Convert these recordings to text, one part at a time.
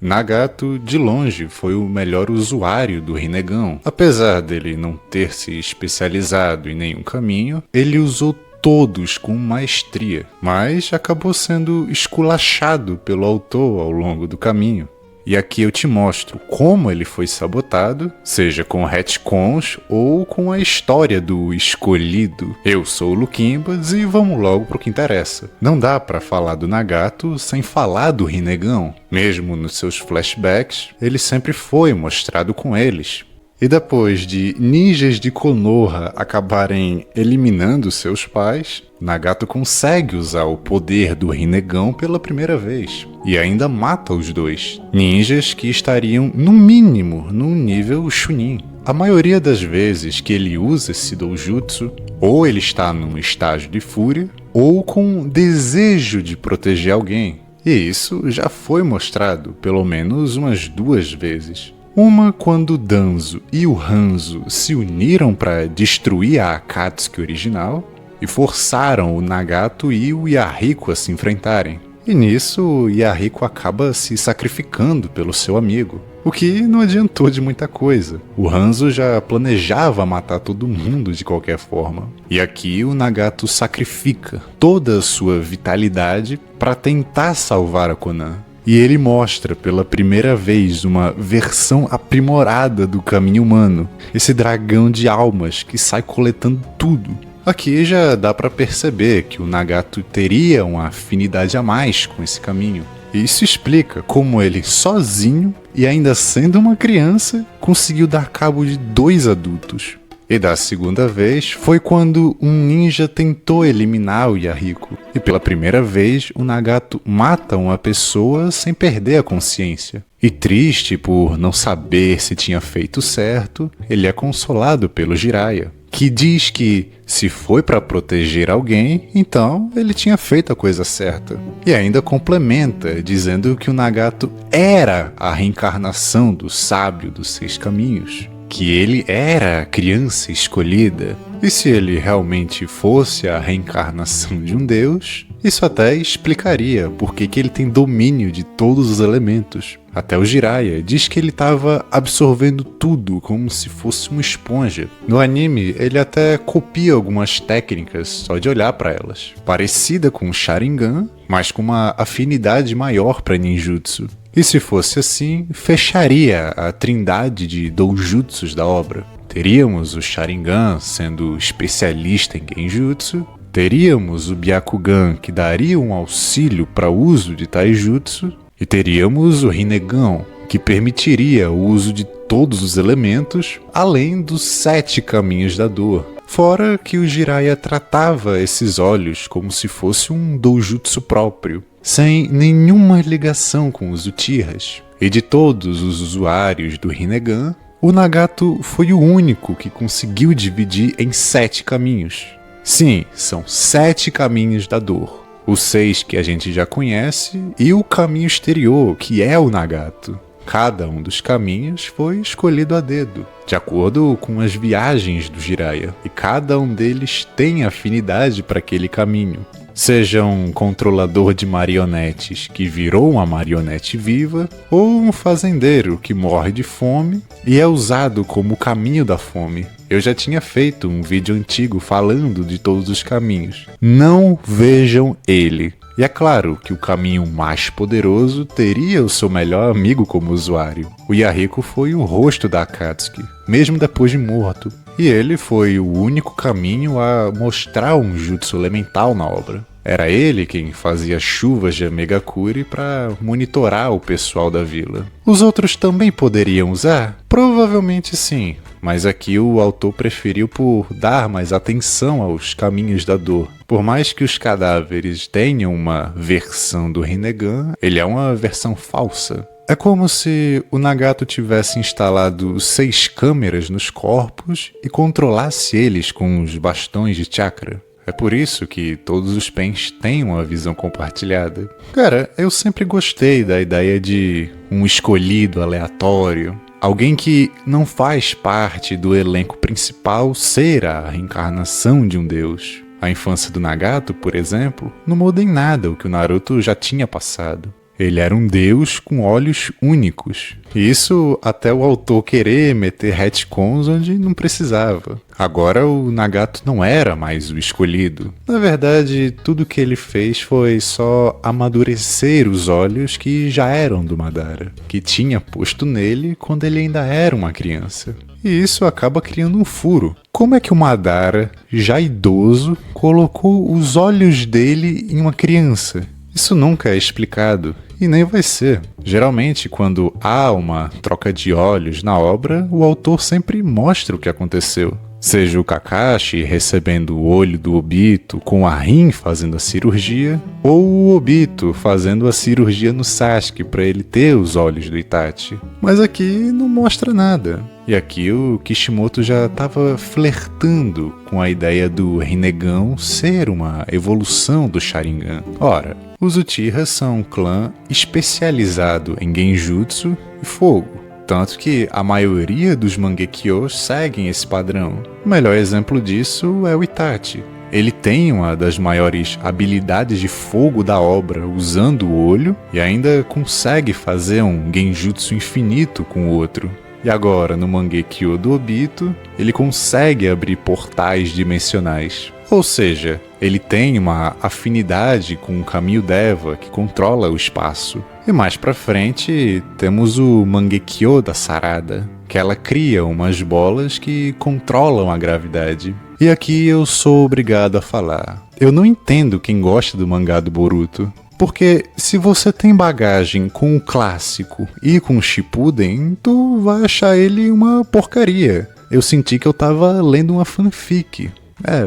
Nagato, de longe, foi o melhor usuário do Rinnegan. Apesar dele não ter se especializado em nenhum caminho, ele usou todos com maestria, mas acabou sendo esculachado pelo autor ao longo do caminho. E aqui eu te mostro como ele foi sabotado, seja com retcons ou com a história do escolhido. Eu sou o Luquimbas e vamos logo pro que interessa. Não dá pra falar do Nagato sem falar do Rinnegan. Mesmo nos seus flashbacks, ele sempre foi mostrado com eles. E depois de ninjas de Konoha acabarem eliminando seus pais, Nagato consegue usar o poder do Rinnegan pela primeira vez. E ainda mata os dois. Ninjas que estariam, no mínimo, num nível Chunin. A maioria das vezes que ele usa esse doujutsu, ou ele está num estágio de fúria, ou com desejo de proteger alguém. E isso já foi mostrado pelo menos umas 2 vezes. Uma quando Danzo e o Hanzo se uniram para destruir a Akatsuki original e forçaram o Nagato e o Yahiko a se enfrentarem. E nisso o Yahiko acaba se sacrificando pelo seu amigo, o que não adiantou de muita coisa. O Hanzo já planejava matar todo mundo de qualquer forma. E aqui o Nagato sacrifica toda a sua vitalidade para tentar salvar a Konan. E ele mostra pela primeira vez uma versão aprimorada do caminho humano, esse dragão de almas que sai coletando tudo. Aqui já dá pra perceber que o Nagato teria uma afinidade a mais com esse caminho. E isso explica como ele, sozinho e ainda sendo uma criança, conseguiu dar cabo de 2 adultos. E da segunda vez foi quando um ninja tentou eliminar o Yahiko. E pela primeira vez o Nagato mata uma pessoa sem perder a consciência. E triste por não saber se tinha feito certo, ele é consolado pelo Jiraiya, que diz que se foi para proteger alguém, então ele tinha feito a coisa certa. E ainda complementa, dizendo que o Nagato era a reencarnação do sábio dos 6 caminhos. Que ele era a criança escolhida. E se ele realmente fosse a reencarnação de um deus, isso até explicaria por que ele tem domínio de todos os elementos. Até o Jiraiya diz que ele estava absorvendo tudo como se fosse uma esponja. No anime, ele até copia algumas técnicas só de olhar para elas. Parecida com o Sharingan, mas com uma afinidade maior para ninjutsu. E se fosse assim, fecharia a trindade de doujutsus da obra. Teríamos o Sharingan sendo especialista em Genjutsu, teríamos o Byakugan que daria um auxílio para o uso de Taijutsu, e teríamos o Rinnegan que permitiria o uso de todos os elementos, além dos 7 caminhos da dor. Fora que o Jiraiya tratava esses olhos como se fosse um doujutsu próprio, sem nenhuma ligação com os Uchihas. E de todos os usuários do Rinnegan, o Nagato foi o único que conseguiu dividir em 7 caminhos. Sim, são 7 caminhos da dor. Os 6 que a gente já conhece e o caminho exterior, que é o Nagato. Cada um dos caminhos foi escolhido a dedo, de acordo com as viagens do Jiraiya, e cada um deles tem afinidade para aquele caminho. Seja um controlador de marionetes que virou uma marionete viva, ou um fazendeiro que morre de fome e é usado como o caminho da fome. Eu já tinha feito um vídeo antigo falando de todos os caminhos. Não vejam ele. E é claro que o caminho mais poderoso teria o seu melhor amigo como usuário. O Yahiko foi o rosto da Akatsuki, mesmo depois de morto. E ele foi o único caminho a mostrar um jutsu elemental na obra. Era ele quem fazia chuvas de Megakuri para monitorar o pessoal da vila. Os outros também poderiam usar? Provavelmente sim, mas aqui o autor preferiu por dar mais atenção aos caminhos da dor. Por mais que os cadáveres tenham uma versão do Rinnegan, ele é uma versão falsa. É como se o Nagato tivesse instalado 6 câmeras nos corpos e controlasse eles com os bastões de chakra. É por isso que todos os pens têm uma visão compartilhada. Cara, eu sempre gostei da ideia de um escolhido aleatório. Alguém que não faz parte do elenco principal ser a reencarnação de um deus. A infância do Nagato, por exemplo, não muda em nada o que o Naruto já tinha passado. Ele era um deus com olhos únicos. Isso até o autor querer meter retcons onde não precisava. Agora o Nagato não era mais o escolhido. Na verdade, tudo que ele fez foi só amadurecer os olhos que já eram do Madara, que tinha posto nele quando ele ainda era uma criança. E isso acaba criando um furo. Como é que o Madara, já idoso, colocou os olhos dele em uma criança? Isso nunca é explicado. E nem vai ser. Geralmente, quando há uma troca de olhos na obra, o autor sempre mostra o que aconteceu. Seja o Kakashi recebendo o olho do Obito com a Rin fazendo a cirurgia, ou o Obito fazendo a cirurgia no Sasuke para ele ter os olhos do Itachi. Mas aqui não mostra nada. E aqui o Kishimoto já estava flertando com a ideia do Rinnegan ser uma evolução do Sharingan. Ora, os Uchiha são um clã especializado em Genjutsu e fogo. Tanto que a maioria dos Mangekyous seguem esse padrão. O melhor exemplo disso é o Itachi. Ele tem uma das maiores habilidades de fogo da obra usando o olho e ainda consegue fazer um Genjutsu infinito com o outro. E agora, no Mangekyo do Obito, ele consegue abrir portais dimensionais. Ou seja, ele tem uma afinidade com o Kamiyu Deva, que controla o espaço. E mais pra frente, temos o Mangekyo da Sarada, que ela cria umas bolas que controlam a gravidade. E aqui eu sou obrigado a falar. Eu não entendo quem gosta do mangá do Boruto. Porque se você tem bagagem com o clássico e com o Shippuden, tu vai achar ele uma porcaria. Eu senti que eu tava lendo uma fanfic.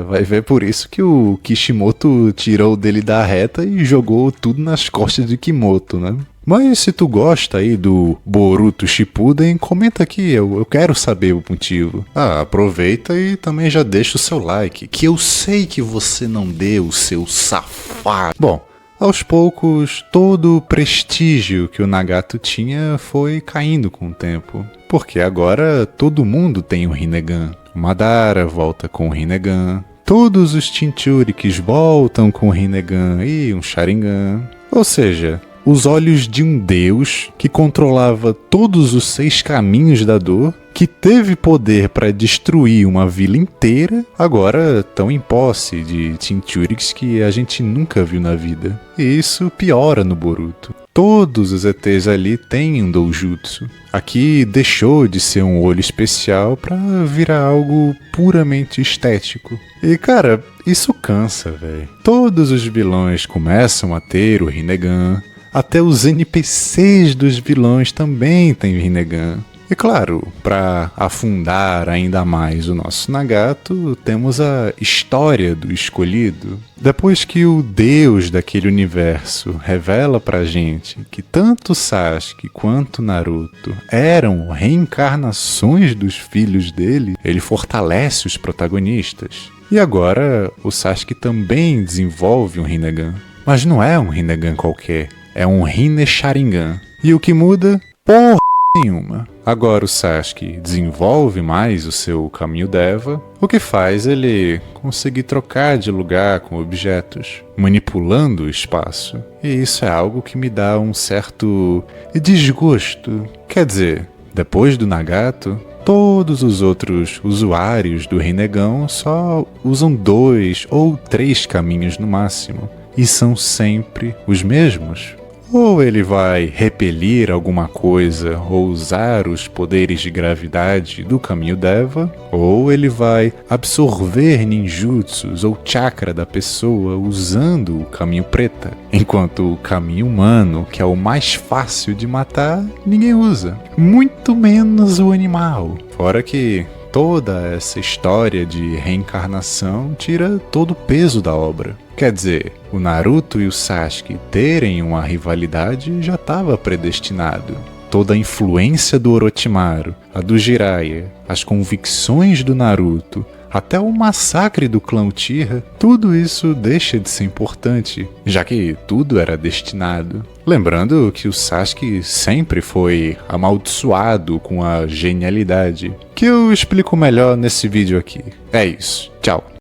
Vai ver por isso que o Kishimoto tirou dele da reta e jogou tudo nas costas de Kimoto, né? Mas se tu gosta aí do Boruto Shippuden, comenta aqui, eu quero saber o motivo. Aproveita e também já deixa o seu like, que eu sei que você não deu, seu safado. Bom, aos poucos, todo o prestígio que o Nagato tinha foi caindo com o tempo. Porque agora todo mundo tem um Rinnegan. O Madara volta com o Rinnegan. Todos os Jinchurikis voltam com o Rinnegan e um Sharingan. Ou seja, os olhos de um deus que controlava todos os 6 caminhos da dor, que teve poder para destruir uma vila inteira, agora estão em posse de Jinchurikis que a gente nunca viu na vida. E isso piora no Boruto. Todos os ETs ali têm um doujutsu. Aqui deixou de ser um olho especial para virar algo puramente estético. E cara, isso cansa, velho. Todos os vilões começam a ter o Rinnegan. Até os NPCs dos vilões também têm Rinnegan. E claro, para afundar ainda mais o nosso Nagato, temos a história do escolhido. Depois que o deus daquele universo revela pra gente que tanto Sasuke quanto Naruto eram reencarnações dos filhos dele, ele fortalece os protagonistas. E agora o Sasuke também desenvolve um Rinnegan. Mas não é um Rinnegan qualquer, é um Rinne Sharingan. E o que muda? Porra nenhuma. Agora o Sasuke desenvolve mais o seu Kamiyu Deva, o que faz ele conseguir trocar de lugar com objetos, manipulando o espaço. E isso é algo que me dá um certo desgosto. Quer dizer, depois do Nagato, todos os outros usuários do Rinnegan só usam 2 ou 3 caminhos no máximo, e são sempre os mesmos. Ou ele vai repelir alguma coisa ou usar os poderes de gravidade do Kamiyu Deva, ou ele vai absorver ninjutsus ou chakra da pessoa usando o Kamiyu Preta, enquanto o Kamiyu Humano, que é o mais fácil de matar, ninguém usa, muito menos o animal. Fora que toda essa história de reencarnação tira todo o peso da obra. Quer dizer, o Naruto e o Sasuke terem uma rivalidade já estava predestinado. Toda a influência do Orochimaru, a do Jiraiya, as convicções do Naruto, até o massacre do clã Uchiha, tudo isso deixa de ser importante, já que tudo era destinado. Lembrando que o Sasuke sempre foi amaldiçoado com a genialidade, que eu explico melhor nesse vídeo aqui. É isso, tchau.